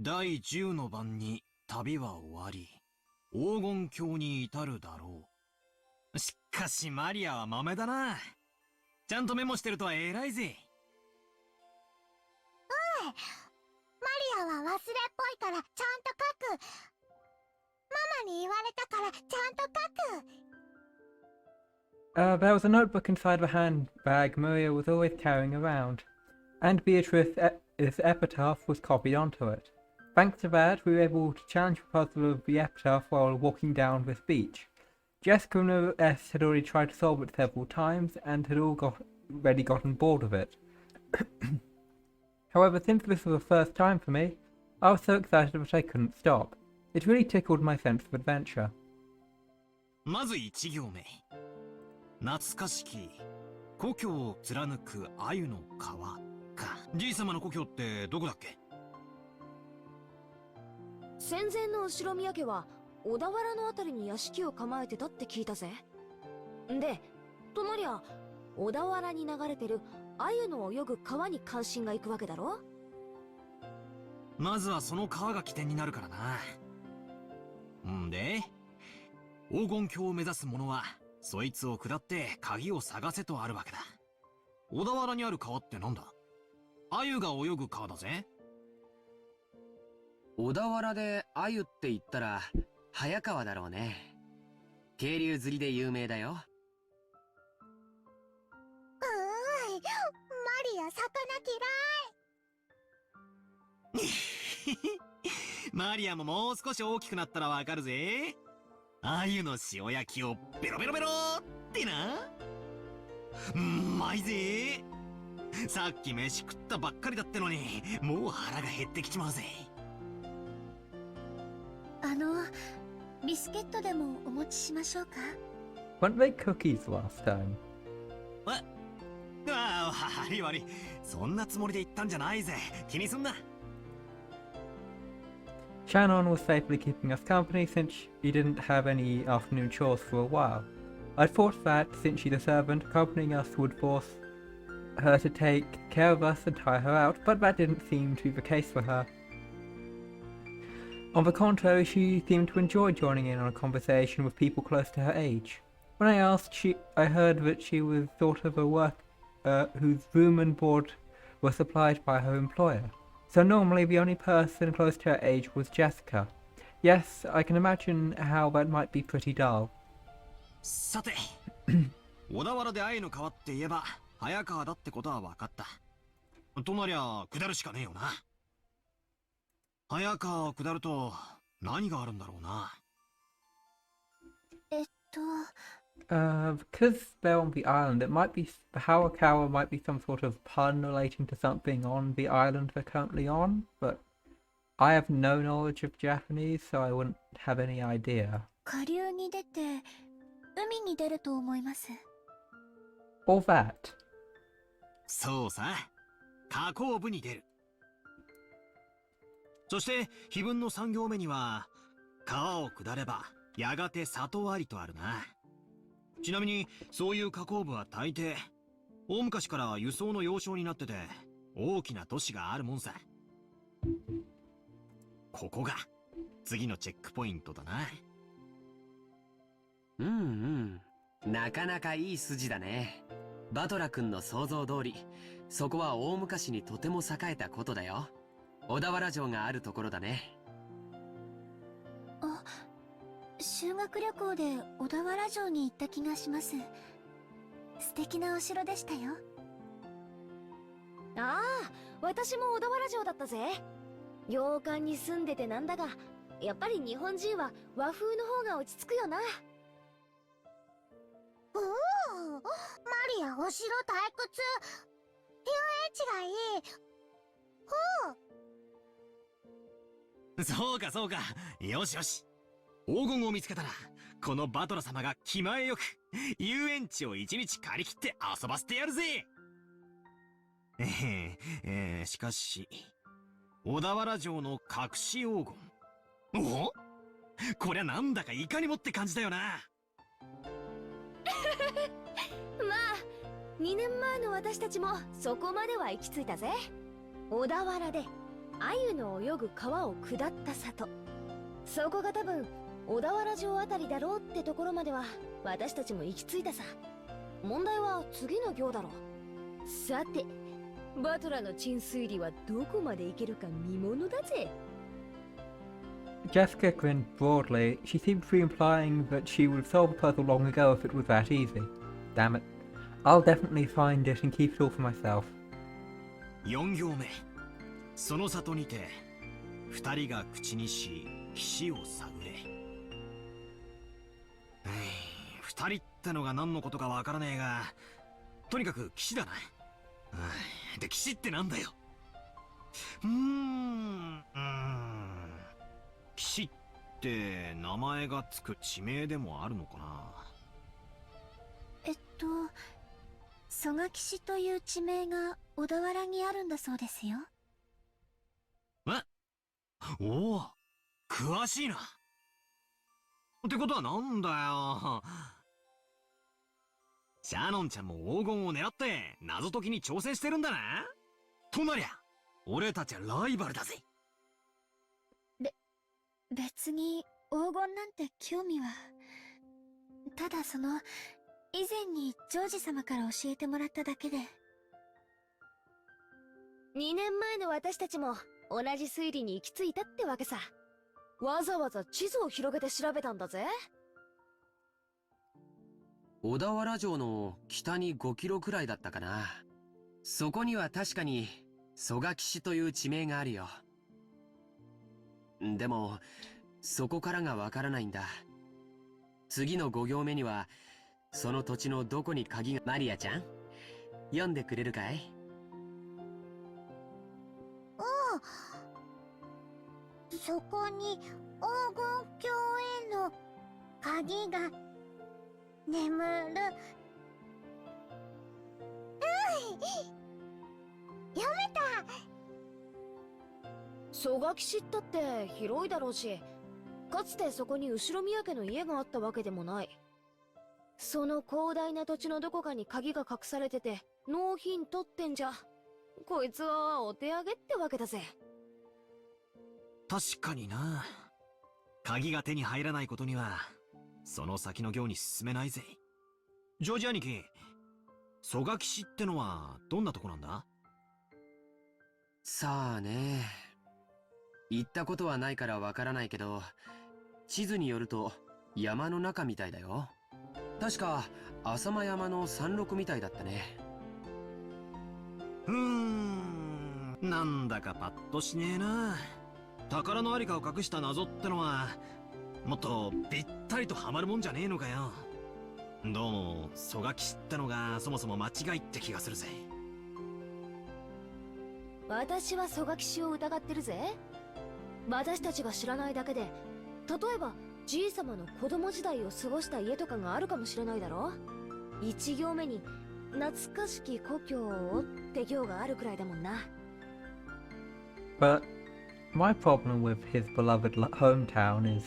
第10の晩に旅は終わり、黄金鏡に至るだろう。しかしマリアは豆だな。ちゃんとメモしてるとは偉いぜ。マリアは忘れっぽいからちゃんと書く。ママに言われたからちゃんと書く。There was a notebook inside the handbag Maria was always carrying around, and Beatrice's epitaph was copied onto it. Thanks to that, we were able to challenge the puzzle of the epitaph while walking down this beach. Jessica and S had already tried to solve it several times and had already gotten bored of it. However, since this was the first time for me, I was so excited that I couldn't stop. It really tickled my sense of adventure. まず1行目。懐かしき故郷を貫く鮎の川か。じい様の故郷ってどこだっけ？戦前の後ろ宮家は小田原のあたりに屋敷を構えてたって聞いたぜ。で、となりゃ小田原に流れてる鮎の泳ぐ川に関心がいくわけだろ。まずはその川が起点になるからな。んで、黄金鏡を目指す者はそいつを下って鍵を探せとあるわけだ。小田原にある川ってなんだ？鮎が泳ぐ川だぜ。小田原で鮎って言ったら早川だろうね。渓流釣りで有名だよ。マリア魚嫌い。マリアももう少し大きくなったらわかるぜ。鮎の塩焼きをベロベロベロってな。うまいぜ。さっき飯食ったばっかりだってのに、もう腹が減ってきちまうぜ。ビスケットでもお持ちしましょうか？ Weren't they cookies last time? ああ、悪い悪い。そんなつもりで言ったんじゃないぜ。気にすんな。Shannon was safely keeping us company since she didn't have any afternoon chores for a while. I thought that, since she's a servant, accompanying us would force her to take care of us and tire her out, but that didn't seem to be the case for her. On the contrary, she seemed to enjoy joining in on a conversation with people close to her age. When I asked, I heard that she was sort of a worker whose room and board were supplied by her employer. So normally the only person close to her age was Jessica. Yes, I can imagine how that might be pretty dull. さて、小田原で鮎の川って言えば早川だってことは分かった。となりゃ下るしかねえよな。早川を下ると何があるんだろうな。Because they're on the island, it might be the Hawakawa might be some sort of pun relating to something on the island they're currently on, but I have no knowledge of Japanese, so I wouldn't have any idea. 下流に出て海に出ると思います。Or that. そうさ、河口部に出る。そして碑文の3行目には川を下ればやがて里ありとあるな。ちなみにそういう河口部は大抵大昔から輸送の要衝になってて大きな都市があるもんさ。ここが次のチェックポイントだな。なかなかいい筋だね。バトラ君の想像通り、そこは大昔にとても栄えたことだよ。小田原城があるところだね。修学旅行で小田原城に行った気がします。素敵なお城でしたよ。ああ、私も小田原城だったぜ。洋館に住んでてなんだが、やっぱり日本人は和風の方が落ち着くよな。マリアお城退屈。遊園地がいい。そうかそうか。よしよし。黄金を見つけたらこのバトラ様が気前よく遊園地を一日借り切って遊ばせてやるぜ。しかし小田原城の隠し黄金。お？こりゃなんだかいかにもって感じだよな。まあ2年前の私たちもそこまでは行き着いたぜ。小田原で鮎の泳ぐ川を下った里。そこが多分小田原城あたりだろうってところまでは私たちも行き着いたさ。問題は次の行だろ。さてバトラの鎮推理はどこまでいけるか見ものだぜ。 Jessica grinned broadly. She seemed to be implying that she would have solved the puzzle long ago if it was that easy. Damn it. I'll definitely find it and keep it all for myself. 4行目。その里にて二人が口にし岸を探れ。二人ってのが何のことかわからねえが、とにかく岸だな。で、岸ってなんだよ。岸って名前がつく地名でもあるのかな。蘇我岸という地名が小田原にあるんだそうですよ。おお、詳しいな。ってことはなんだよ。シャノンちゃんも黄金を狙って謎解きに挑戦してるんだな。となりゃ俺たちはライバルだぜ。別に黄金なんて興味は。ただ以前にジョージ様から教えてもらっただけで。2年前の私たちも同じ推理に行き着いたってわけさ。わざわざ地図を広げて調べたんだぜ。小田原城の北に5キロくらいだったかな。そこには確かに蘇我岸という地名があるよ。でもそこからがわからないんだ。次の5行目にはその土地のどこに鍵が。マリアちゃん、読んでくれるかい？そこに黄金鏡への鍵が眠る。読めた。蘇我岸ったって広いだろうし、かつてそこに後宮家の家があったわけでもない。その広大な土地のどこかに鍵が隠されててノーヒントってんじゃ、こいつはお手上げってわけだぜ。確かにな。鍵が手に入らないことにはその先の行に進めないぜ。ジョージ兄貴、蘇我岸ってのはどんなとこなんだ？さあね、行ったことはないからわからないけど、地図によると山の中みたいだよ。確か浅間山の山麓みたいだったね。なんだかパッとしねえな。宝のありかを隠した謎ってのはもっとぴったりとハマるもんじゃねえのかよ。どうも蘇我岸ってのがそもそも間違いって気がするぜ。私は蘇我岸を疑ってるぜ。私たちが知らないだけで、例えばじいさまの子供時代を過ごした家とかがあるかもしれないだろ。1行目に懐かしき故郷をって行があるくらいだもんな。But my problem with his beloved hometown is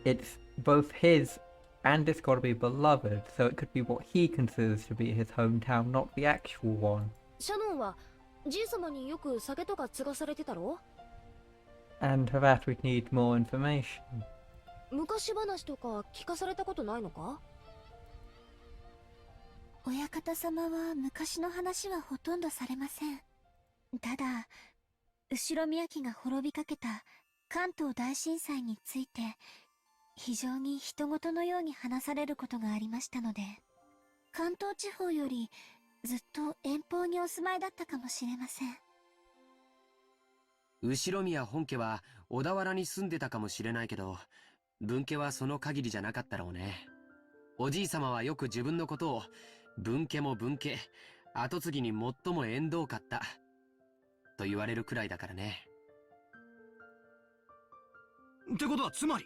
it's both his and it's got to be beloved, so it could be what he considers to be his hometown, not the actual one. シャノンはじいさまによく酒とか継がされてたろ。 And for that we'd need more information. 昔話とか聞かされたことないのか？親方様は昔の話はほとんどされません。ただ後宮家が滅びかけた関東大震災について非常に人事のように話されることがありましたので、関東地方よりずっと遠方にお住まいだったかもしれません。後宮本家は小田原に住んでたかもしれないけど、分家はその限りじゃなかったろうね。おじいさまはよく自分のことを分家も分家、跡継ぎに最も縁遠かったと言われるくらいだからね。ってことはつまり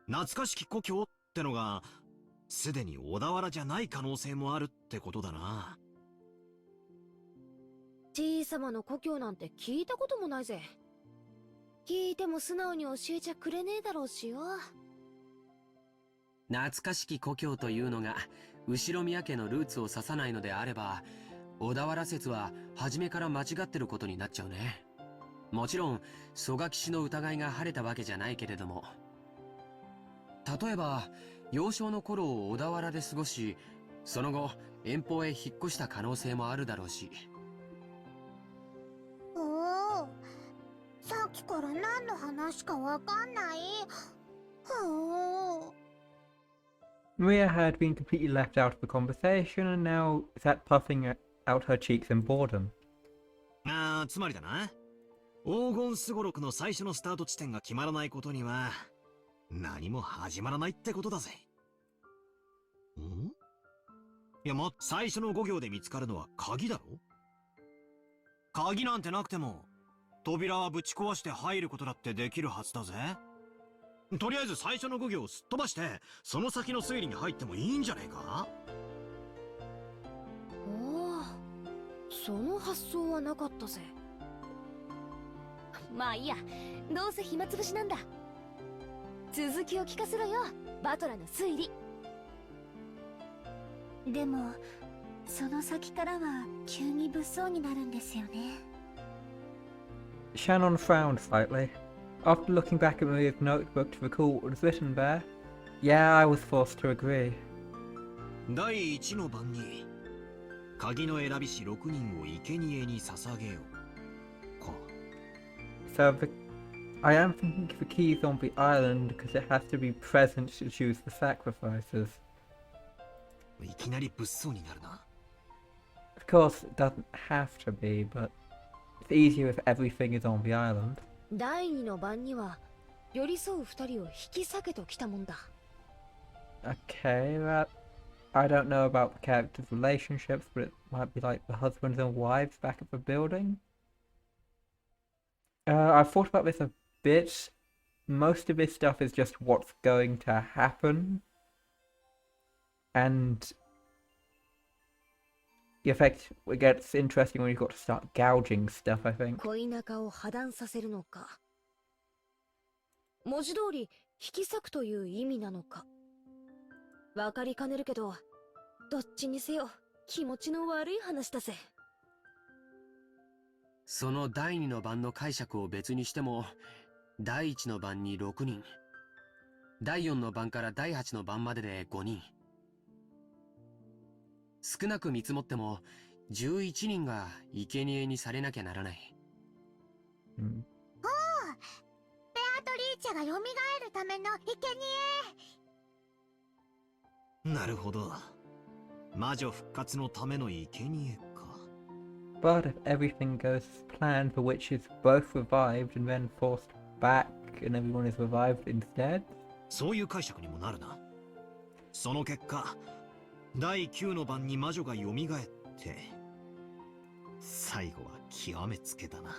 懐かしき故郷ってのがすでに小田原じゃない可能性もあるってことだな。じいさまの故郷なんて聞いたこともないぜ。聞いても素直に教えちゃくれねえだろうしよ。懐かしき故郷というのが後宮家のルーツを指さないのであれば、小田原説は初めから間違ってることになっちゃうね。もちろん蘇我騎士の疑いが晴れたわけじゃないけれども、例えば幼少の頃を小田原で過ごし、その後遠方へ引っ越した可能性もあるだろうし。おお、さっきから何の話かわかんない。ほう。 Maria had been completely left out of the conversation and now sat puffing out her cheeks in boredom. つまりだな。黄金すごろくの最初のスタート地点が決まらないことには、何も始まらないってことだぜ。いや、最初の5行で見つかるのは鍵だろ？鍵なんてなくても、扉はぶち壊して入ることだってできるはずだぜ。とりあえず最初の5行をすっ飛ばして、その先の推理に入ってもいいんじゃねえか？おお、その発想はなかったぜ。まあいいや、どうせ暇つぶしなんだ。続きを聞かせろよ、バトラの推理。でもその先からは急に物騒になるんですよね。 Shannon frowned slightly. After looking back at Maria's notebook to recall what was written there, yeah, I was forced to agree. 第1の番に、鍵の選び師6人を生贄に捧げよう。か。So I am thinking the key's on the island because it has to be present to choose the sacrifices. いきなり物騒になるな。Of course, it doesn't have to be, but it's easier if everything is on the island. 第2の番には寄り添う2人を引き裂けときたもんだ。 Okay, that... I don't know about the characters' relationships, but it might be like the husbands and wives back at the building. I've thought about this a bit. Most of this stuff is just what's going to happen. And the effect, it gets interesting when you've got to start gouging stuff, I think. 恋仲を破談させるのか、文字通り引き裂くという意味なのか、わかりかねるけど、どっちにせよ気持ちの悪い話だぜ。その第2の番の解釈を別にしても、第1の番に6人、第4の番から第8の番までで5人。少なく見積もっても11人が生贄にされなきゃならない。Mm. ベアトリーチェが蘇るための生贄。なるほど。魔女復活のための生贄か。But if everything goes as planned, the witch is both revived and then forced back, and everyone is revived instead? そういう解釈にもなるな。その結果、第9の番に魔女が蘇って、最後は極めつけだな。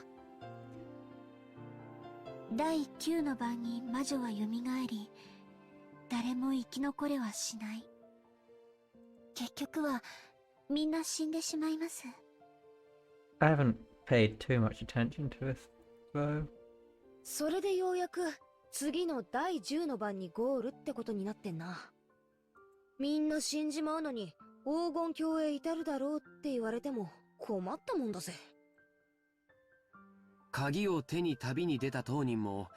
第9の番に魔女は蘇り、誰も生き残れはしない。結局はみんな死んでしまいます。I haven't paid too much attention to this, though. それでようやく次の第10の番にゴールってことになってんな。みんな死んじまうのに黄金鏡へ至るだろうって言われても困ったもんだぜ。鍵を手に旅に出た当人も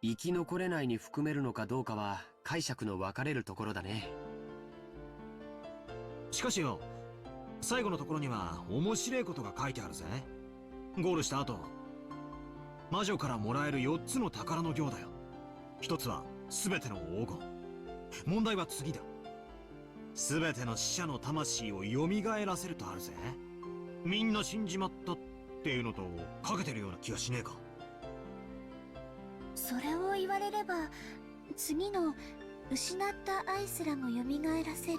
生き残れないに含めるのかどうかは解釈の分かれるところだね。しかしよ、最後のところには面白いことが書いてあるぜ。ゴールした後、魔女からもらえる4つの宝の行だよ。一つは全ての黄金。問題は次だ。全ての死者の魂を蘇らせるとあるぜ。みんな死んじまったっていうのとかけてるような気がしねえか。それを言われれば、次の失った愛すらも蘇らせる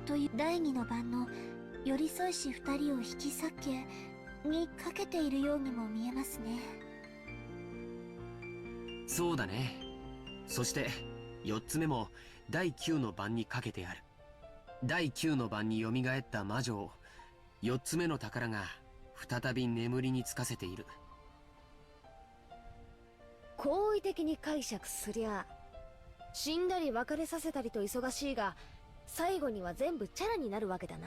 という第2の番の寄り添いし2人を引き裂けにかけているようにも見えますね。そうだね。そして4つ目も第9の番にかけてある。第9の番に蘇った魔女を4つ目の宝が再び眠りにつかせている。好意的に解釈すりゃ、死んだり別れさせたりと忙しいが、最後には全部チャラになるわけだな。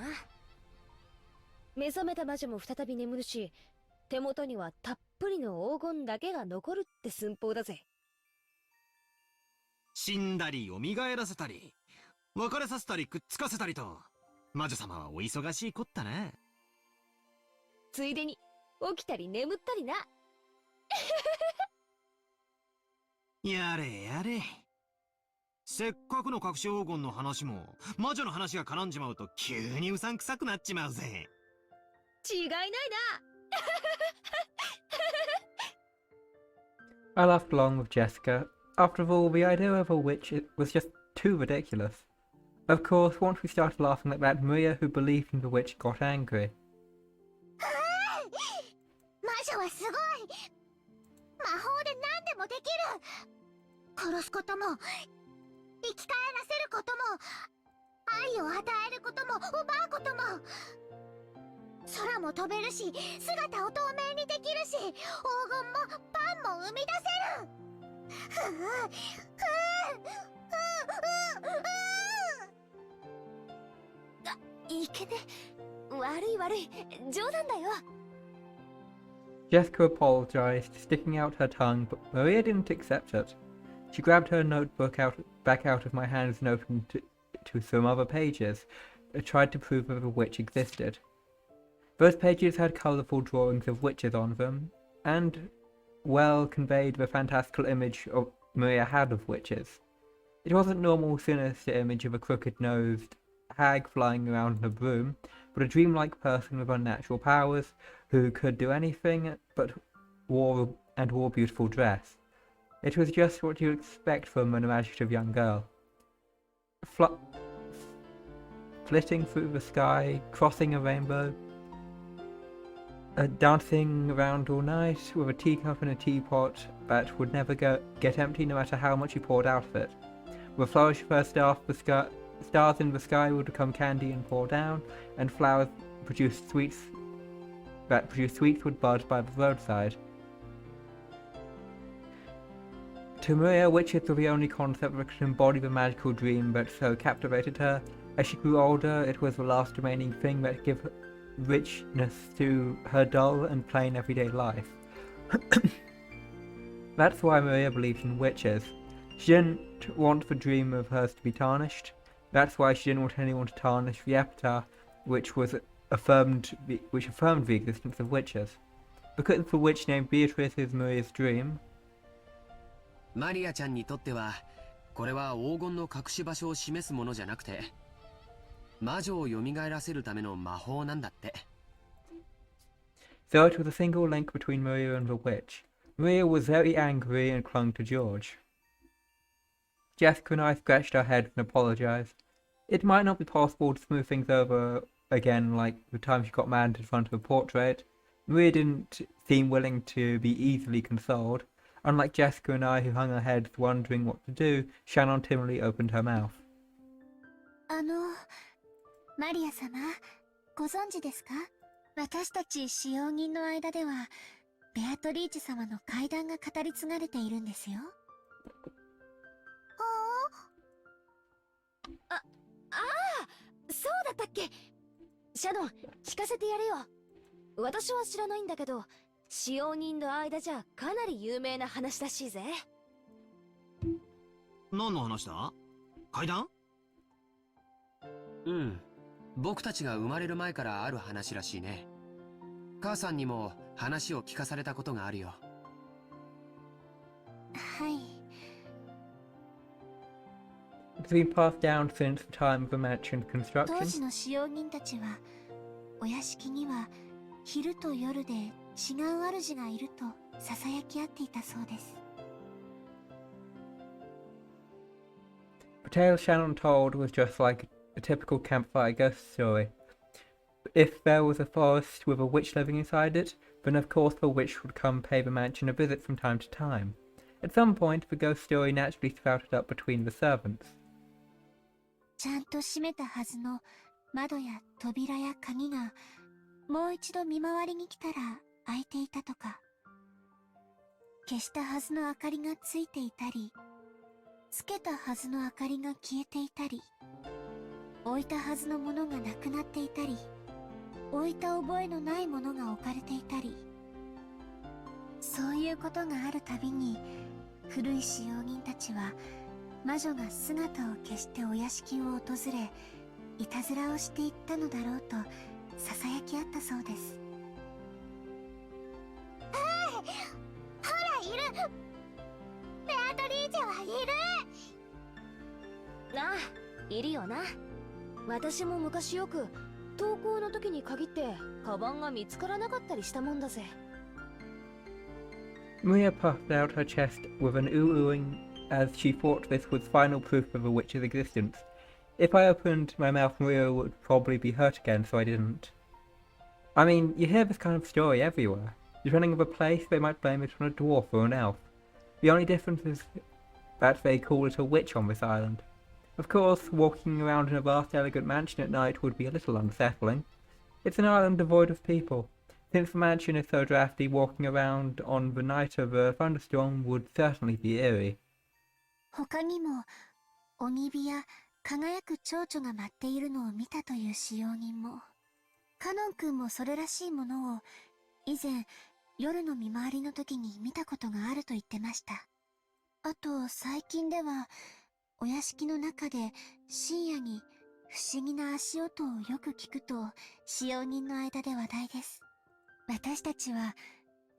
目覚めた魔女も再び眠るし、手元にはたっぷりの黄金だけが残るって寸法だぜ。死んだり蘇らせたり、別れさせたりくっつかせたりと、魔女様はお忙しいこったな。ついでに起きたり眠ったりな。やれやれ。せっかくの隠し黄金の話も、魔女の話が絡んじまうと急にうさんくさくなっちまうぜ。違いないな。I laughed along with Jessica. After all, the idea of a witch was just too ridiculous. Of course, once we started laughing like that, Maria, who believed in the witch, got angry. 魔女はすごい。魔法で何でもできる。殺すことも、生き返らせることも、愛を与えることも、奪うことも。空も飛べるし、姿を透明にできるし、黄金もパンも生み出せる。いけね。悪い。冗談だよ。Jessica apologized, sticking out her tongue, but Maria didn't accept it. She grabbed her notebook back out of my hands and opened to some other pages, tried to prove that a witch existed. Those pages had colourful drawings of witches on them, and well conveyed the fantastical image Maria had of witches. It wasn't normal sinister image of a crooked-nosed hag flying around in a broom, but a dreamlike person with unnatural powers who could do anything but wore a beautiful dress. It was just what you'd expect from an imaginative young girl. Flitting through the sky, crossing a rainbow, dancing around all night with a teacup and a teapot that would never get empty no matter how much you poured out of it. With a flourish of her staff, the stars in the sky would become candy and pour down, and flowers that produced sweets would bud by the roadside. To Maria, witches were the only concept that could embody the magical dream that so captivated her. As she grew older, it was the last remaining thing that gave richness to her dull and plain everyday life. That's why Maria believed in witches. She didn't want the dream of hers to be tarnished. That's why she didn't want anyone to tarnish the epitaph which affirmed the existence of witches. Because the witch named Beatrice is Maria's dream. マリアちゃんにとっては、これは黄金の隠し場所を示すものじゃなくて、魔女を蘇らせるための魔法なんだって。So it was a single link between Maria and the witch. Maria was very angry and clung to George. Jessica and I scratched our heads and apologized. It might not be possible to smooth things over again like the time she got mad in front of a portrait. Maria didn't seem willing to be easily consoled. Unlike Jessica and I, who hung our heads wondering what to do, Shannon timidly opened her mouth. マリア様、ご存知ですか？私たち使用人の間では、ベアトリーチェ様の怪談が語り継がれているんですよ。そうだったっけ？シャドン、聞かせてやれよ。私は知らないんだけど、使用人の間じゃかなり有名な話らしいぜ。何の話だ？怪談？うん。僕たちが生まれる前からある話らしいね。母さんにも話を聞かされたことがあるよ。はい。It's been passed down since the time of the mansion's 当 construction. 時の使用人たちは、お屋敷には昼と夜で違う主がいると囁き合っていたそうです。The tale Shannon told was just like a typical campfire ghost story. If there was a forest with a witch living inside it, then of course the witch would come pay the mansion a visit from time to time. At some point, the ghost story naturally sprouted up between the servants. ちゃんと閉めたはずの窓や扉や鍵がもう一度見回りに来たら開いていたとか、消したはずの明かりがついていたり、つけたはずの明かりが消えていたり、置いたはずのものがなくなっていたり、置いた覚えのないものが置かれていたり、いうことがあるたびに、古い使用人たちは魔女が姿を消してお屋敷を訪れ、いたずらをしていったのだろうとささやき合ったそうです。ほら、いる。ベアトリーチェはいる。ああ、いるよな。私も昔よく登校の時に限ってカバンが見つからなかったりしたもんだぜ。Maria puffed out her chest with an ooh-ooing as she thought this was final proof of a witch's existence. If I opened my mouth, Maria would probably be hurt again, so I didn't. I mean, you hear this kind of story everywhere. Depending on the place, they might blame it on a dwarf or an elf. The only difference is that they call it a witch on this island. Of course, walking around in a vast elegant mansion at night would be a little unsettling. It's an island devoid of people. Since the mansion is so drafty, walking around on the night of a thunderstorm would certainly be eerie. 他にも鬼火や輝く蝶々が舞っているのを見たという使用人も、カノン君もそれらしいものを以前夜の見回りの時に見たことがあると言ってました。あと最近ではお屋敷の中で深夜に不思議な足音をよく聞くと使用人の間で話題です。私たちは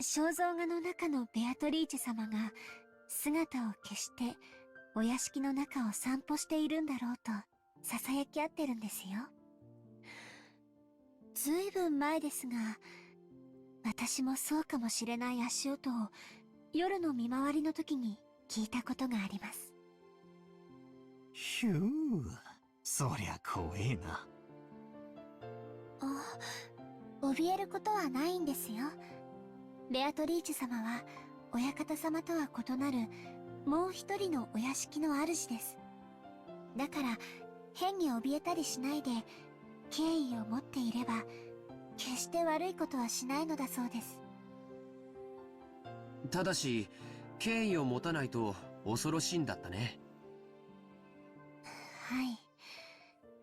肖像画の中のベアトリーチェ様が姿を消してお屋敷の中を散歩しているんだろうとささやき合ってるんですよ。ずいぶん前ですが、私もそうかもしれない足音を夜の見回りの時に聞いたことがあります。ひゅー、そりゃ怖えな。怯えることはないんですよ。ベアトリーチェ様は親方様とは異なるもう一人のお屋敷の主です。だから変に怯えたりしないで敬意を持っていれば決して悪いことはしないのだそうです。ただし、敬意を持たないと恐ろしいんだったね。はい。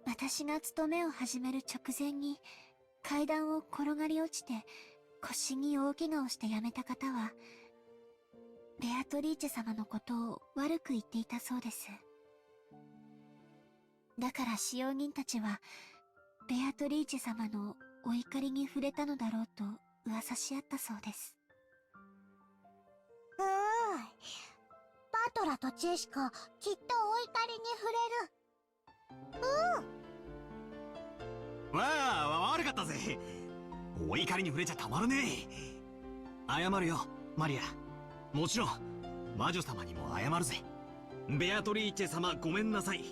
私が勤めを始める直前に階段を転がり落ちて腰に大怪我をして辞めた方は、ベアトリーチェ様のことを悪く言っていたそうです。だから使用人たちは、ベアトリーチェ様のお怒りに触れたのだろうと噂し合ったそうです。バトラとジェシカ、きっとお怒りに触れる。わあ、悪かったぜ。お怒りに触れちゃたまるねえ。謝るよ、マリア。もちろん魔女様にも謝るぜ。ベアトリーチェ様、ごめんなさい。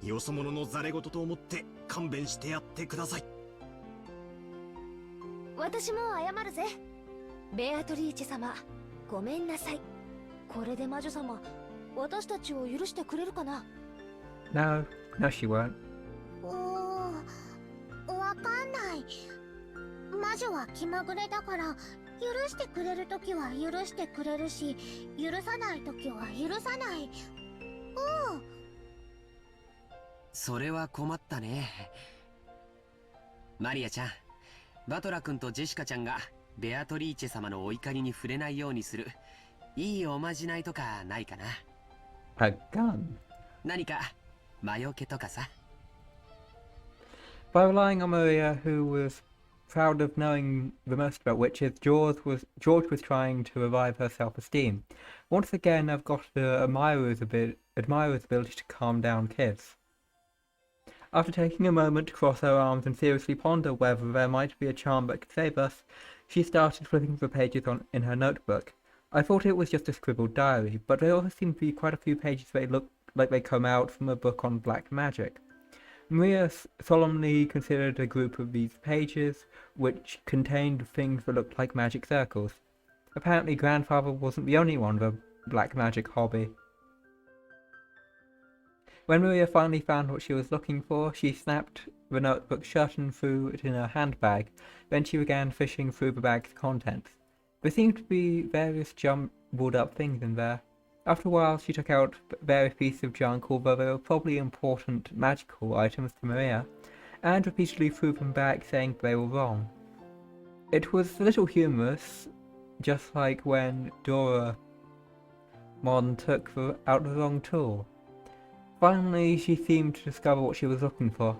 よそ者のザレ言と思って勘弁してやってください。私も謝るぜ。ベアトリーチェ様、ごめんなさい。これで魔女様、私たちを許してくれるかな？ No, no she won't. わかんない。魔女は気まぐれだから、許してくれるときは許してくれるし、許さないときは許さない。それは困ったね。マリアちゃん、バトラ君とジェシカちゃんがベアトリーチェ様のお怒りに触れないようにするいいおまじないとかないかな？ A gun. 何か魔除けとかさ。By relying on Maria, who was proud of knowing the most about witches, George was trying to revive her self-esteem. Once again, I've got to admire his ability to calm down kids. After taking a moment to cross her arms and seriously ponder whether there might be a charm that could save us, she started flipping the pages in her notebook. I thought it was just a scribbled diary, but there also seemed to be quite a few pages that looked like they come out from a book on black magic. Maria solemnly considered a group of these pages, which contained things that looked like magic circles. Apparently grandfather wasn't the only one with a black magic hobby. When Maria finally found what she was looking for, she snapped the notebook shut and threw it in her handbag. Then she began fishing through the bag's contents. There seemed to be various jumbled up things in there. After a while, she took out various pieces of junk, although they were probably important magical items to Maria, and repeatedly threw them back, saying they were wrong. It was a little humorous, just like when Doramon took out the wrong tool. Finally, she seemed to discover what she was looking for.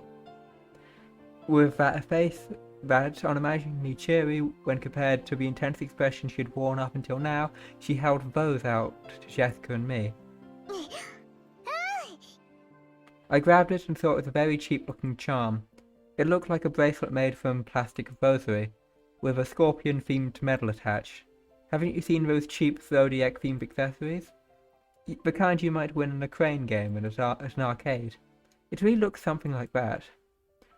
With that face that unimaginably cheery when compared to the intense expression she had worn up until now, she held the bows out to Jessica and me. I grabbed it and thought it was a very cheap-looking charm. It looked like a bracelet made from plastic rosary, with a scorpion-themed medal attached. Haven't you seen those cheap Zodiac-themed accessories? The kind you might win in a crane game at an arcade. It really looks something like that.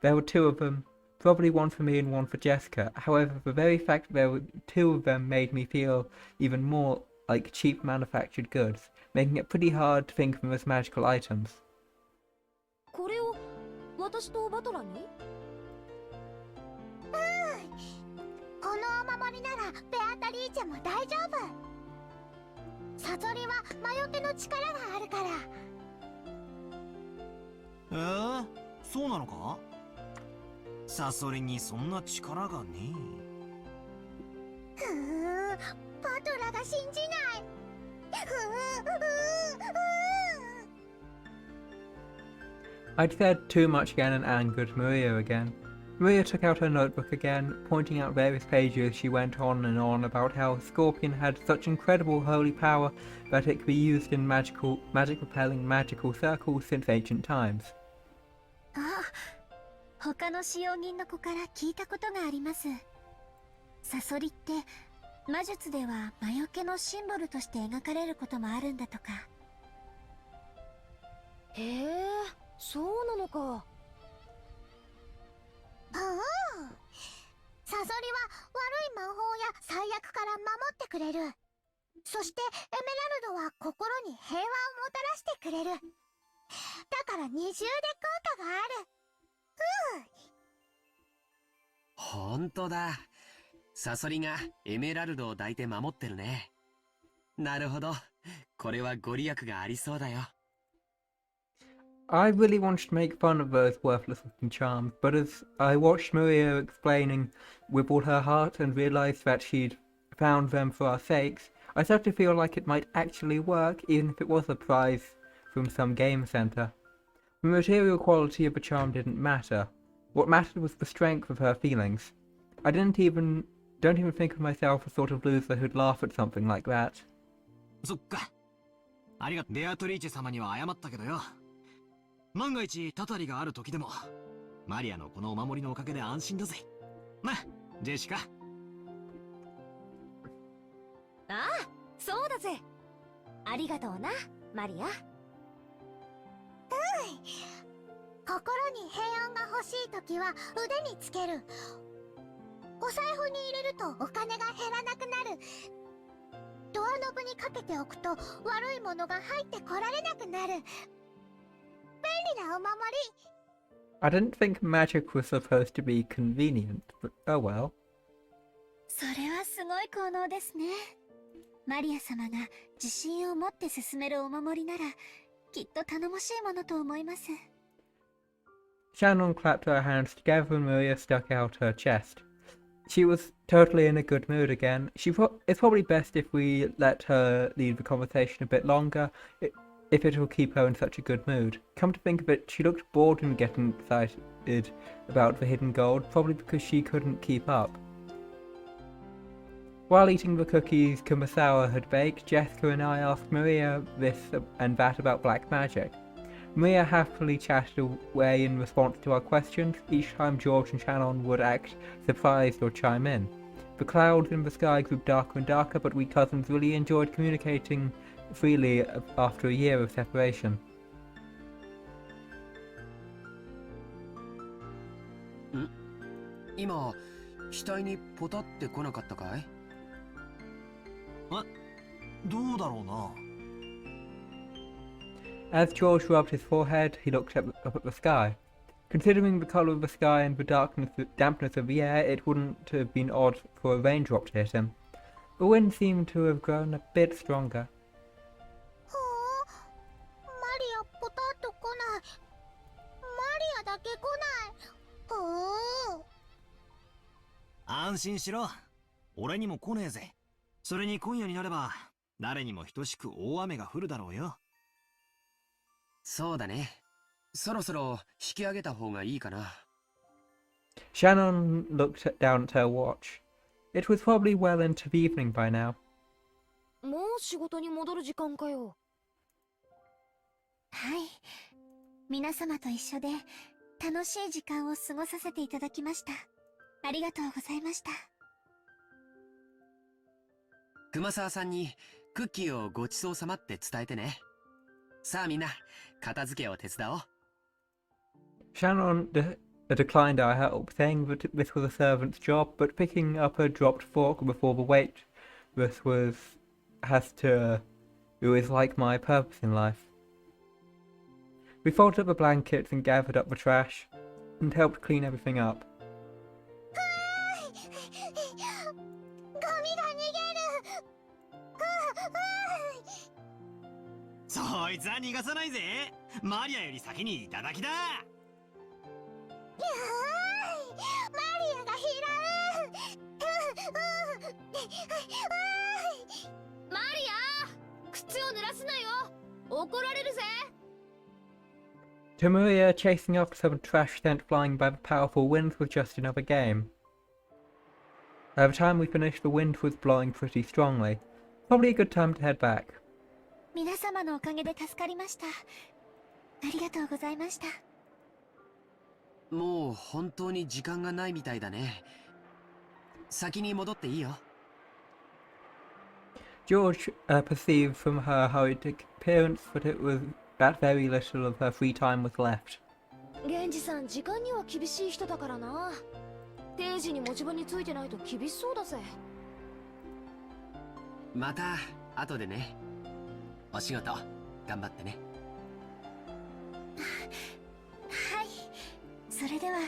There were two of them, probably one for me and one for Jessica. However, the very fact that there were two of them made me feel even more like cheap manufactured goods, making it pretty hard to think of them as magical items. これを私とバトラに？このお守りならベアタリーチェも大丈夫。サソリは魔除けの力があるから。そうなのか？サソリにそんな力がねえ。バトラが信じない。I'd said too much again and angered Maria again. Maria took out her notebook again, pointing out various pages. She went on and on about how Scorpion had such incredible holy power that it could be used in magic-repelling magical circles since ancient times. 他の使用人の子から聞いたことがあります。サソリって魔術では魔除けのシンボルとして描かれることもあるんだとか。へえ、そうなのか。サソリは悪い魔法や災厄から守ってくれる。そしてエメラルドは心に平和をもたらしてくれる。だから二重で効果がある。ほんとだ。サソリがエメラルドを抱いて守ってるね。なるほど。これはご利益がありそうだよ。I really wanted to make fun of those worthless-looking charms, but as I watched Maria explaining with all her heart and realised that she'd found them for our sakes, I started to feel like it might actually work, even if it was a prize from some game centre. The material quality of the charm didn't matter. What mattered was the strength of her feelings. I don't even think of myself as the sort of loser who'd laugh at something like that. そっか。ありがとう。ベアトリーチェ様には謝ったけどよ。万が一たたりがある時でもマリアのこのお守りのおかげで安心だぜ。な、ジェシカ。ああ、そうだぜ。ありがとうな、マリア。心に平安が欲しいときは腕につける。お財布に入れるとお金が減らなくなる。ドアノブにかけておくと悪いものが入ってこられなくなる。便利なお守り。I didn't think magic was supposed to be convenient, but oh well. それはすごい効能ですね。マリア様が自信を持って進めるお守りならきっと頼もしいものと思います。Shannon clapped her hands together and Maria stuck out her chest. She was totally in a good mood again. It's probably best if we let her lead the conversation a bit longer, if it will keep her in such a good mood. Come to think of it, she looked bored and getting excited about the hidden gold, probably because she couldn't keep up. While eating the cookies Kumasawa had baked, Jessica and I asked Maria this and that about black magic. Maria happily chatted away in response to our questions, each time George and Shannon would act surprised or chime in. The clouds in the sky grew darker and darker, but we cousins really enjoyed communicating freely after a year of separation. 今、額にポタって来なかったかい？どうだろうな。As George rubbed his forehead, he looked up at the sky. Considering the colour of the sky and the dampness of the air, it wouldn't have been odd for a raindrop to hit him. The wind seemed to have grown a bit stronger. マリアポタッと来ない。マリアだけ来ない。安心しろ。俺にも来ねえぜ。それに今夜になれば、誰にも等しく大雨が降るだろうよ。そうだね。そろそろ引き上げた方がいいかな。Shannon looked down at her watch. It was probably well into the evening by now. もう仕事に戻る時間かよ。はい。皆様と一緒で楽しい時間を過ごさせていただきました。ありがとうございました。熊沢さんにクッキーをごちそうさまって伝えてね。さあみんな、片付けを手伝おう。Shannon declined our help, saying that this was a servant's job, but picking up a dropped fork before the waitress is like my purpose in life. We folded up the blankets and gathered up the trash, and helped clean everything up. ゴミが逃げる。そいつは逃がさないぜ。マリアより先にいただきだ。マリアが拾う。マリア、靴を濡らすなよ。怒られるぜ。To Maria, chasing after some trash sent flying by the powerful winds was just another game. By the time we finished, the wind was blowing pretty strongly. Probably a good time to head back. 皆様のおかげで助かりました。ありがとうございました。もう本当に時間がないみたいだね。先に戻っていいよ。George perceived from her hurried appearance that that very little of her free time was left. 源氏さん、時間には厳しい人だからな。定時に持ち場についてないと厳しそうだぜ。また後でね。お仕事頑張ってね。はい。それでは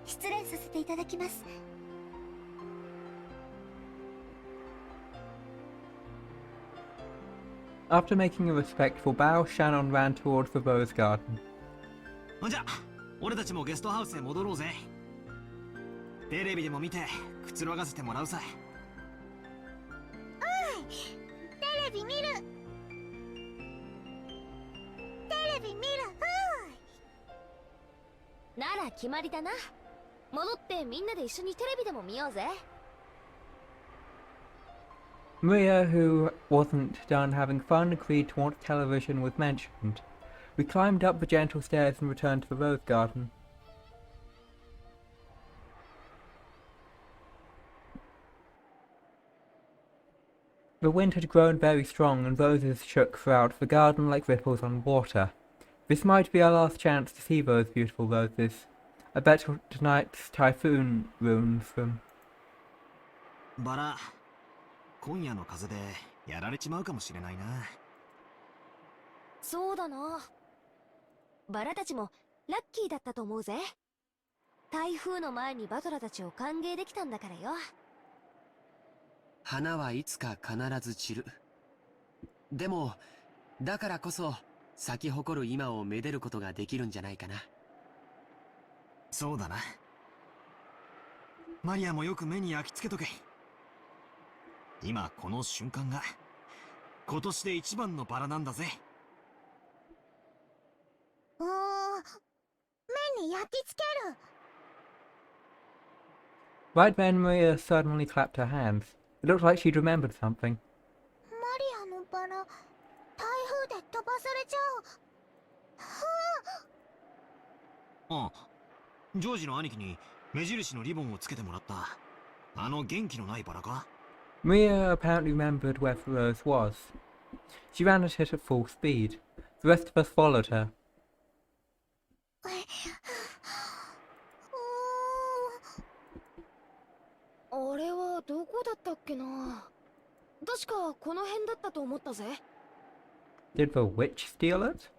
失礼させていただきます。After making a respectful bow, Shannon ran towards the rose garden. ほんじゃ、俺たちもゲストハウスへ戻ろうぜ。テレビでも見てくつろがせてもらうさ。テレビ見る。テレビ見る。なら決まりだな。戻ってみんなで一緒にテレビでも見ようぜ。Maria, who wasn't done having fun, agreed to watch television was mentioned. We climbed up the gentle stairs and returned to the rose garden. The wind had grown very strong and roses shook throughout the garden like ripples on water. This might be our last chance to see those beautiful roses. I bet tonight's typhoon ruins them. バラ、今夜の風でやられちまうかもしれないな。そうだな。バラたちもラッキーだったと思うぜ。台風の前にバトラたちを歓迎できたんだからよ。花はいつか必ず散る。でもだからこそ咲き誇る今をめでることができるんじゃないかな。そうだな。マリアもよく目に焼き付けとけ。今この瞬間が今年で一番のバラなんだぜ。目に焼き付ける。Right then, Maria suddenly clapped her hands. It looked like she'd remembered something. マリアのバラ、台風で飛ばされちゃう。ああ、ジョージの兄貴に目印のリボンをつけてもらった。あの元気のないバラか？ Maria apparently remembered where the rose was. She ran at it at full speed. The rest of us followed her. あれはどこだったっけな。確かこの辺だったと思ったぜ。Did the witch steal it?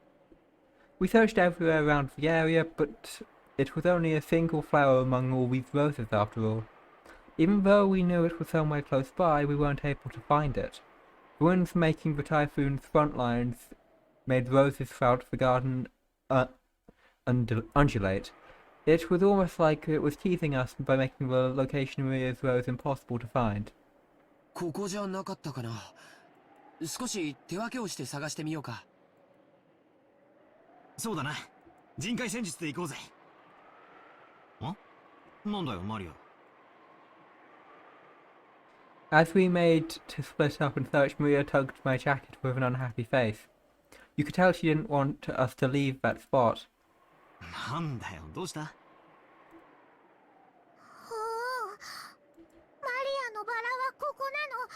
We searched everywhere around the area, but it was only a single flower among all these roses after all. Even though we knew it was somewhere close by, we weren't able to find it. The winds making the typhoon's front lines made roses throughout the garden undulate. It was almost like it was teasing us by making the location of Maria's rose impossible to find. ここじゃなかったかな。少し手分けをして探してみようか。そうだな。人海戦術で行こうぜ。なんだよ、マリア。As we made to split up and search, Maria tugged my jacket with an unhappy face. You could tell she didn't want us to leave that spot. なんだよ、どうした？ほう。マリアのバラはここなの。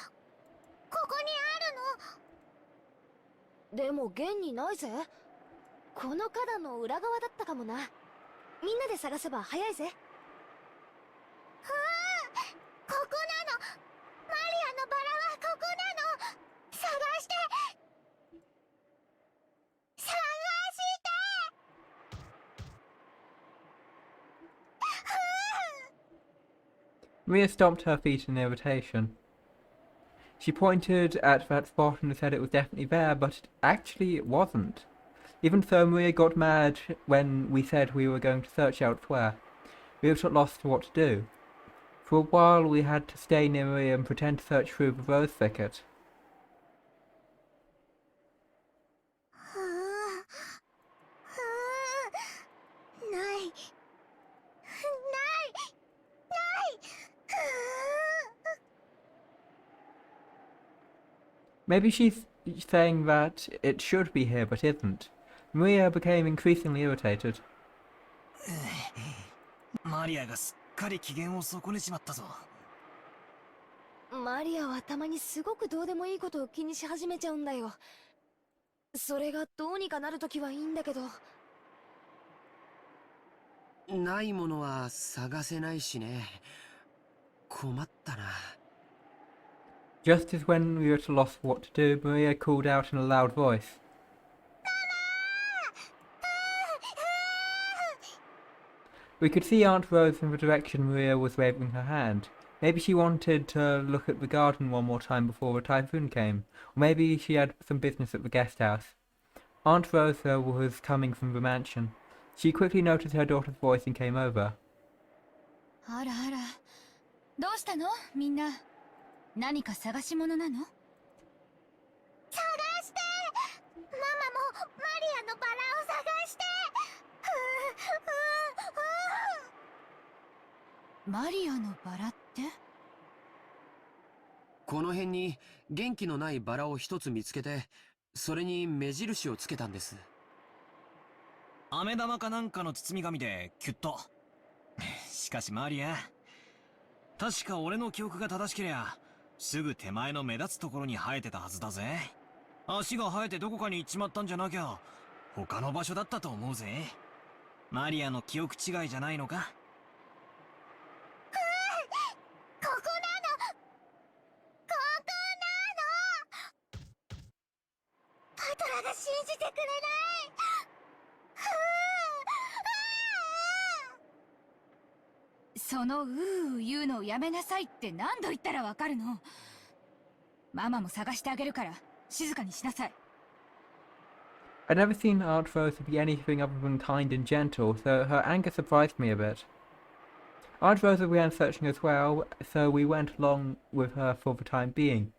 ここにあるの。でも現にないぜ。この花壇の裏側だったかもな。みんなで探せば早いぜ。ここなの。マリアのバラはここなの。探して。探して。Maria stomped her feet in irritation. She pointed at that spot and said it was definitely there, but actually it wasn't. Even so, Maria got mad when we said we were going to search elsewhere. We were at loss to what to do. For a while we had to stay near Maria and pretend to search through the rose thicket. ない。ない。ない。 Maybe she's saying that it should be here but isn't. Maria became increasingly irritated. マリアがすっかり機嫌を損ねちまったぞ。マリアはたまにすごくどうでもいいことを気にし始めちゃうんだよ。それがどうにかなるときはいいんだけど。ないものは探せないしね。困ったな。Just as when we were at a loss for what to do, Maria called out in a loud voice. We could see Aunt Rose in the direction Maria was waving her hand. Maybe she wanted to look at the garden one more time before the typhoon came, or maybe she had some business at the guest house. Aunt Rosa was coming from the mansion. She quickly noticed her daughter's voice and came over. あらあら、どうしたのみんな。何か探し物なの？探して。ママもマリアのバラを探して。マリアのバラって？この辺に元気のないバラを一つ見つけて、それに目印をつけたんです。飴玉かなんかの包み紙でキュッと。しかしマリア、確か俺の記憶が正しけりゃすぐ手前の目立つところに生えてたはずだぜ。足が生えてどこかに行っちまったんじゃなきゃ他の場所だったと思うぜ。マリアの記憶違いじゃないのか？ここなの。ここなの。パトラが信じてくれない。そのうー言うのをやめなさいって何度言ったらわかるの？ママも探してあげるから静かにしなさい。I'd never seen Aunt Rosa be anything other than kind and gentle, so her anger surprised me a bit. Aunt Rosa began searching as well, so we went along with her for the time being.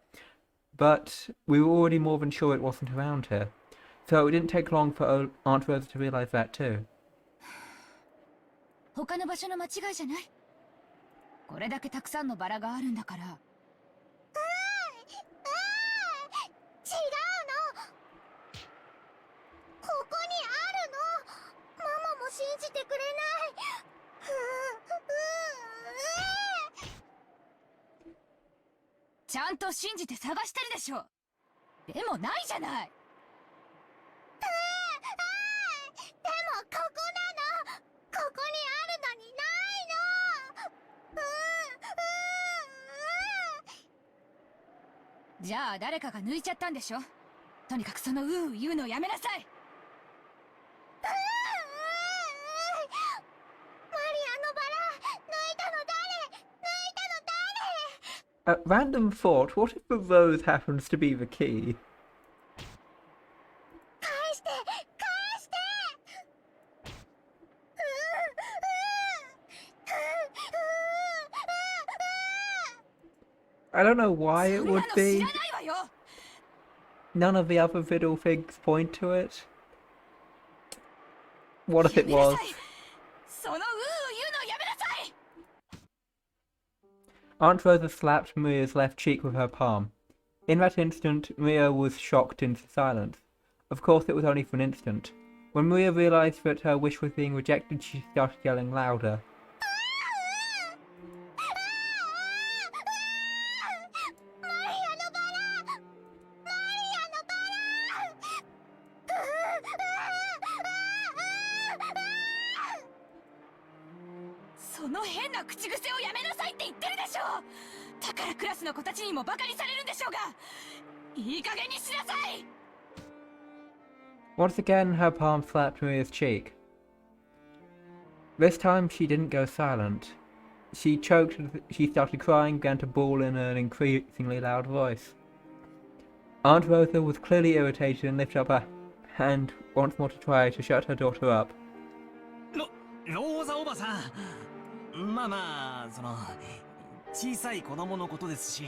But we were already more than sure it wasn't around here, so it didn't take long for Aunt Rosa to realize that too. 他の場所の間違いじゃない？これだけたくさんのバラがあるんだから。違うの。ここにあるの。ママも信じてくれない。ちゃんと信じて探してるでしょ。でもないじゃない。でもここなの。ここにあるのにないの。じゃあ誰かが抜いちゃったんでしょ。とにかくそのうー言うのをやめなさい。マリアのバラ抜いたの誰？抜いたの誰？ At random thought, what if the rose happens to be the key? 返して返して。I don't know why it そんな would の知 be. らないわよ。 None of the other fiddle things point to it. What if や it めな was? さい。その言うのやめなさい。 Aunt Rosa slapped Maria's left cheek with her palm. In that instant, Maria was shocked into silence. Of course, it was only for an instant. When Maria realized that her wish was being rejected, she started yelling louder. Once again, her palm slapped Maria's cheek. This time, she didn't go silent. She choked, she started crying, began to bawl in an increasingly loud voice. Aunt Rosa was clearly irritated and lifted up her hand once more to try to shut her daughter up. ローザおばさん、まあまあその小さい子供のことですし、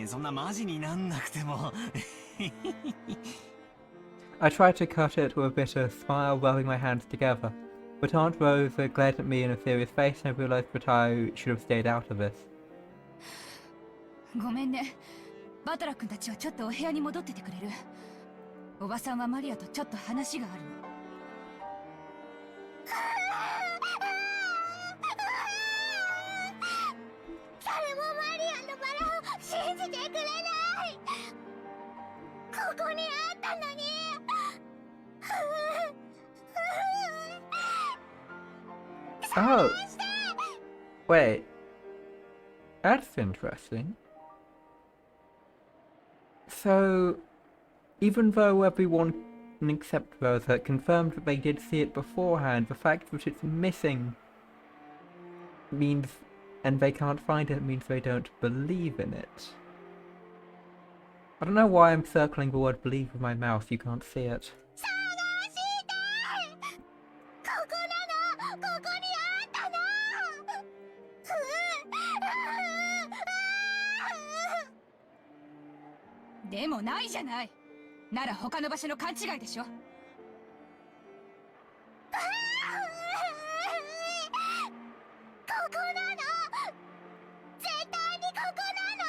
そんなマジになんなくても。I tried to cut it with a bitter smile, rubbing my hands together, but Aunt Rosa glared at me in a serious face, and I realized that I should have stayed out of this. ごめんね。バトラ君たちはちょっとお部屋に戻っててくれる。おばさんはマリアとちょっと話があるの。誰もマリアのバラを信じてくれない。ここにあったのに。Oh! Wait. That's interesting. So, even though everyone except Rosa confirmed that they did see it beforehand, the fact that it's missing means, and they can't find it, means they don't believe in it. I don't know why I'm circling the word believe with my mouth, you can't see it. でもないじゃない。なら他の場所の勘違いでしょ。ここなの。絶対にここなの。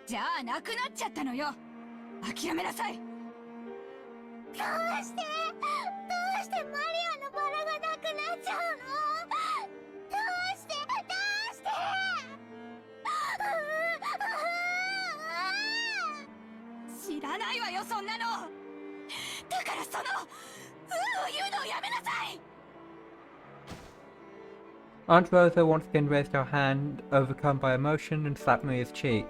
じゃあなくなっちゃったのよ。諦めなさい。どうしてマリアのバラがなくなっちゃうの。どうして知らないわよ、そんなの。だからその言うのをやめなさい。 Aunt Rosa once again raised her hand, overcome by emotion, and slapped Maria's cheek.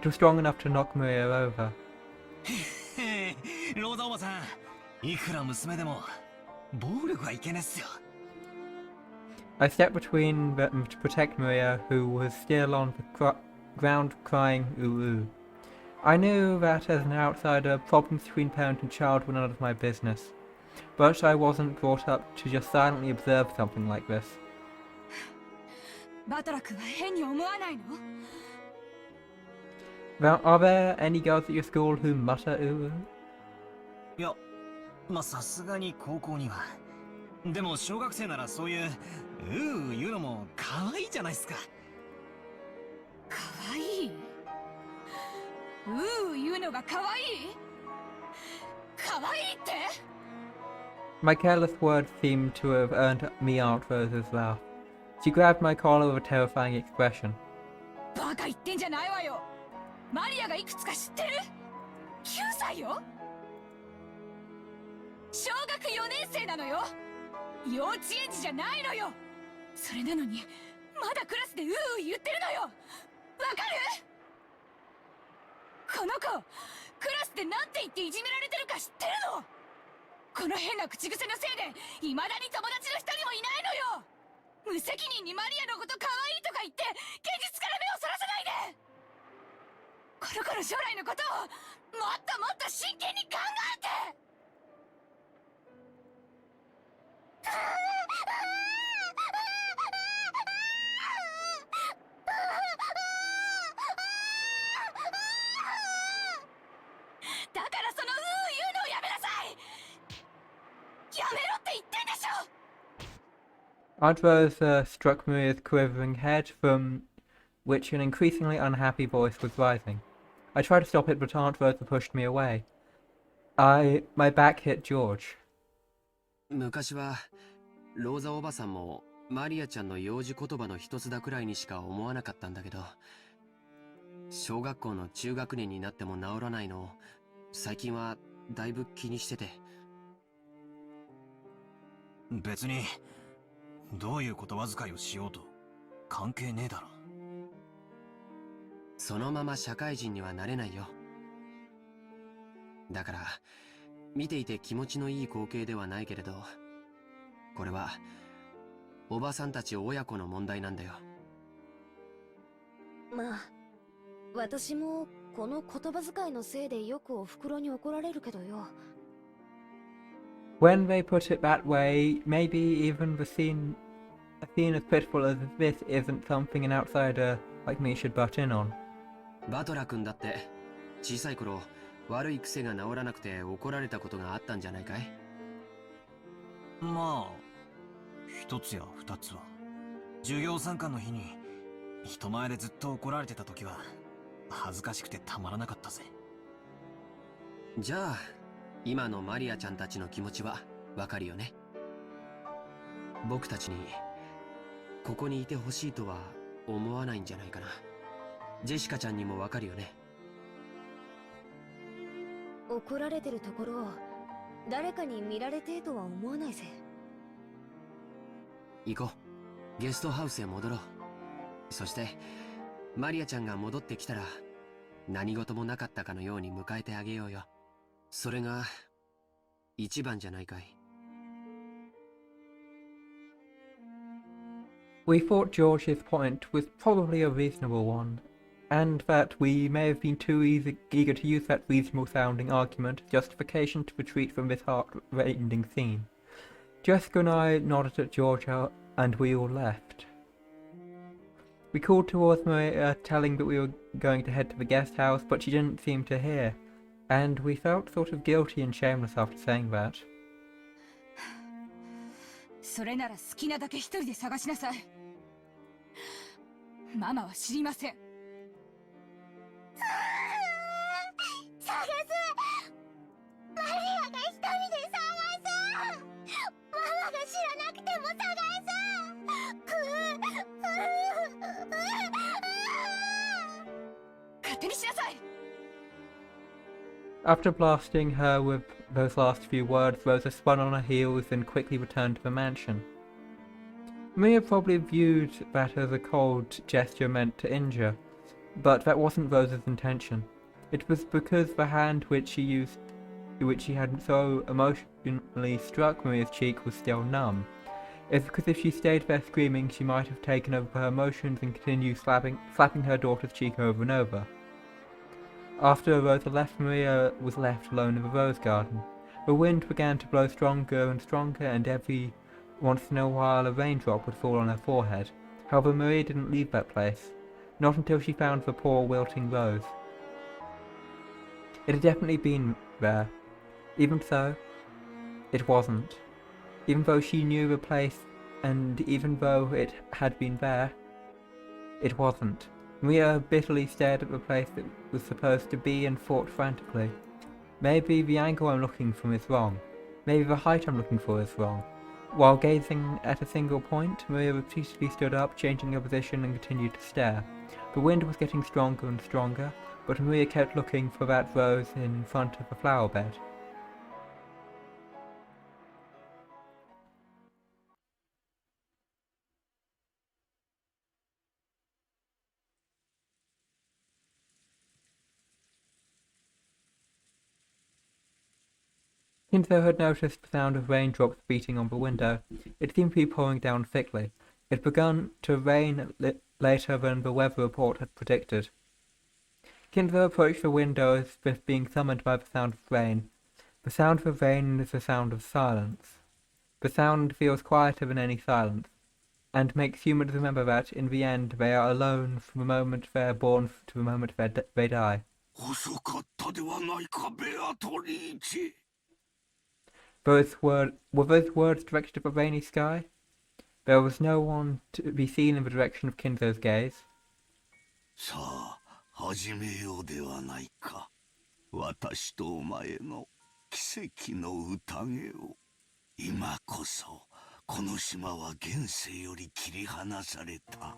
It was strong enough to knock Maria over. ローザおばさん、いくら娘でも暴力はいけねっすよ。I stepped between them to protect Maria, who was still on the ground crying ooh ooh. I knew that as an outsider, problems between parent and child were none of my business. But I wasn't brought up to just silently observe something like this. バトラ君は変に思わないの？ Are there any girls at your school who mutter ooh ooh? いや、まあさすがに高校には。でも小学生ならそういう言うのも可愛いじゃないっすか。可愛い？言うのが可愛い？可愛いって？ My careless words seemed to have earned me Aunt Rosa's laugh. She grabbed my collar with a terrifying expression. バカ言ってんじゃないわよ。マリアがいくつか知ってる？ 9 歳よ。小学4年生なのよ。幼稚園児じゃないのよ。それなのにまだクラスで言ってるのよ。わかる？この子クラスでなんて言っていじめられてるか知ってるの？この変な口癖のせいで未だに友達の一人もいないのよ。無責任にマリアのこと可愛いとか言って現実から目をそらさないで。この子の将来のことをもっともっと真剣に考えて。Aunt Rosa struck Maria's quivering head, from which an increasingly unhappy voice was rising. I tried to stop it, but Aunt Rosa pushed me away. My back hit George. 昔はローザおばさんもマリアちゃんの幼児言葉の一つだくらいにしか思わなかったんだけど、小学校の中学年になっても治らないのを最近はだいぶ気にしてて。別にどういう言葉遣いをしようと関係ねえだろ。そのまま社会人にはなれないよ。だから見ていて気持ちのいい光景ではないけれど、これはおばさんたち親子の問題なんだよ。まあ私もこの言葉遣いのせいでよくお袋に怒られるけどよ。When they put it that way, maybe even a scene as pitiful as this isn't something an outsider like me should butt in on. バトラ君だって小さい頃悪い癖が治らなくて怒られたことがあったんじゃないかい？まあ一つや二つは。授業参観の日に人前でずっと怒られてた時は恥ずかしくてたまらなかったぜ。じゃあ今のマリアちゃんたちの気持ちはわかるよね。僕たちにここにいてほしいとは思わないんじゃないかな。ジェシカちゃんにもわかるよね。怒られてるところを誰かに見られてえとは思わないぜ。行こう。ゲストハウスへ戻ろう。そしてマリアちゃんが戻ってきたら何事もなかったかのように迎えてあげようよ。それが一番じゃないかい。We thought George's point was probably a reasonable one, and that we may have been too eager to use that reasonable-sounding argument as justification to retreat from this heart-rending scene. Jessica and I nodded at George, and we all left. We called towards Maria, telling that we were going to head to the guest house, but she didn't seem to hear, and we felt sort of guilty and shameless after saying that. それなら好きなだけ一人で探しなさい。ママは知りません。探す。マリアが一人で探す。ママが知らなくても探す。勝手にしなさい。After blasting her with those last few words, Rosa spun on her heels and quickly returned to the mansion. Mia probably viewed that as a cold gesture meant to injure, but that wasn't Rosa's intention. It was because the hand which she had so emotionally struck Maria's cheek was still numb. It's because if she stayed there screaming, she might have taken over her emotions and continued slapping her daughter's cheek over and over. After Rosa left, Maria was left alone in the rose garden. The wind began to blow stronger and stronger, and every once in a while a raindrop would fall on her forehead. However, Maria didn't leave that place, not until she found the poor wilting rose. It had definitely been there. Even so, it wasn't. Even though she knew the place, and even though it had been there, it wasn't. Maria bitterly stared at the place that was supposed to be and thought frantically. Maybe the angle I'm looking from is wrong. Maybe the height I'm looking for is wrong. While gazing at a single point, Maria repeatedly stood up, changing her position, and continued to stare. The wind was getting stronger and stronger, but Maria kept looking for that rose in front of the flower bed. Kinzo had noticed the sound of raindrops beating on the window. It seemed to be pouring down thickly. It had begun to rain later than the weather report had predicted. Kinzo approached the window as if being summoned by the sound of rain. The sound of rain is the sound of silence. The sound feels quieter than any silence, and makes humans remember that, in the end, they are alone from the moment they are born to the moment they die. Were those words directed at the rainy sky? There was no one to be seen in the direction of Kinzo's gaze. さあ、始めようではないか。私とお前の奇跡の宴を。今こそ、この島は現世より切り離された。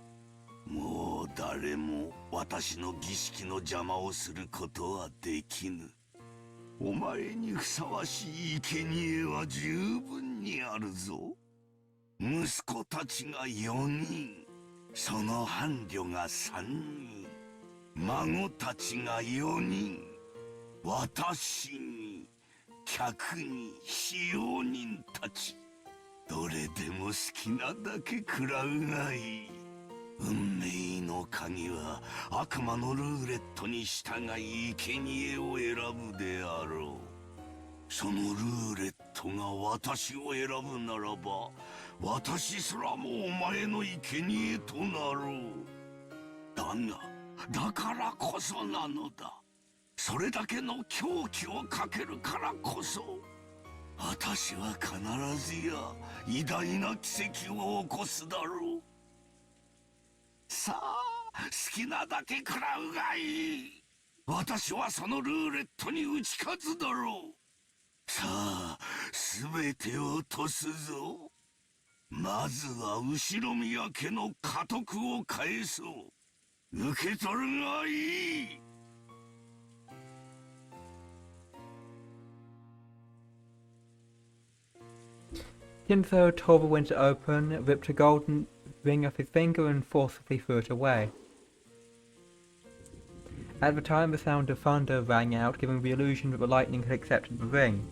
もう誰も私の儀式の邪魔をすることはできぬ。お前にふさわしい生贄は十分にあるぞ。息子たちが4人、その伴侶が3人、孫たちが4人、私に、客に、使用人たち。どれでも好きなだけ食らうがいい。運命の鍵は悪魔のルーレットに従い生贄を選ぶであろう。そのルーレットが私を選ぶならば、私すらもお前の生贄となろう。だが、だからこそなのだ。それだけの狂気をかけるからこそ、私は必ずや偉大な奇跡を起こすだろう。さあ、好きなだけ食らうがいい。私はそのルーレットに打ち勝つだろう。さあ、すべてを落とすぞ。まずは後ろ宮家の家督を返そう。受け取るがいい。Kinzo tore the window open, ripped a golden ring off his finger and forcibly threw it away. At the time, the sound of thunder rang out, giving the illusion that the lightning had accepted the ring.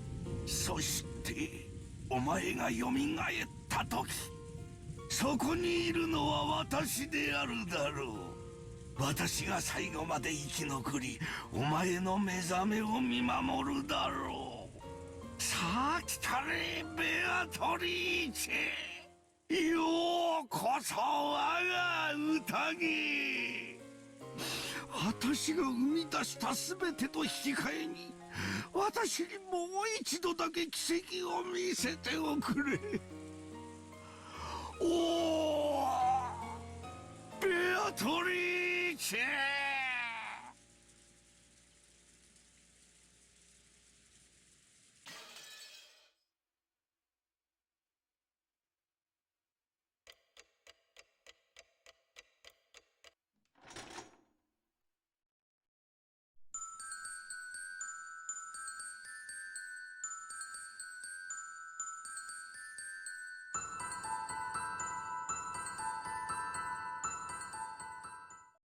そしてお前が蘇った時、そこにいるのは私であるだろう。私が最後まで生き残り、お前の目覚めを見守るだろう。さあ来たれ、ベアトリーチェ。ようこそ我が宴。私が生み出した全てと引き換えに、私にもう一度だけ奇跡を見せておくれ。おお、ベアトリーチェ。